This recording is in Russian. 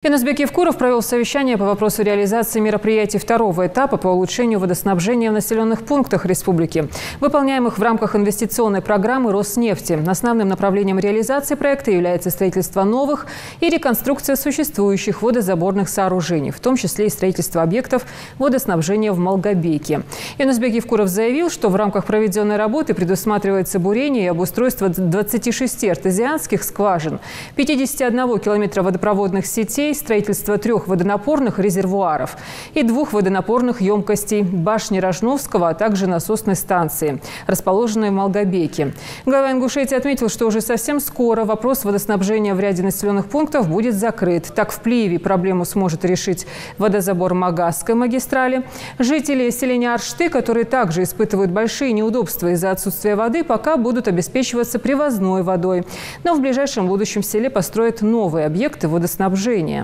Янузбек Евкуров провел совещание по вопросу реализации мероприятий второго этапа по улучшению водоснабжения в населенных пунктах республики, выполняемых в рамках инвестиционной программы Роснефти. Основным направлением реализации проекта является строительство новых и реконструкция существующих водозаборных сооружений, в том числе и строительство объектов водоснабжения в Малгобеке. Янузбек Евкуров заявил, что в рамках проведенной работы предусматривается бурение и обустройство 26 артезианских скважин, 51 километра водопроводных сетей, строительство 3 водонапорных резервуаров и 2 водонапорных емкостей, башни Рожновского, а также насосной станции, расположенной в Малгобеке. Глава Ингушетии отметил, что уже совсем скоро вопрос водоснабжения в ряде населенных пунктов будет закрыт. Так, в Плиеве проблему сможет решить водозабор Магасской магистрали. Жители селения Аршты, которые также испытывают большие неудобства из-за отсутствия воды, пока будут обеспечиваться привозной водой. Но в ближайшем будущем в селе построят новые объекты водоснабжения.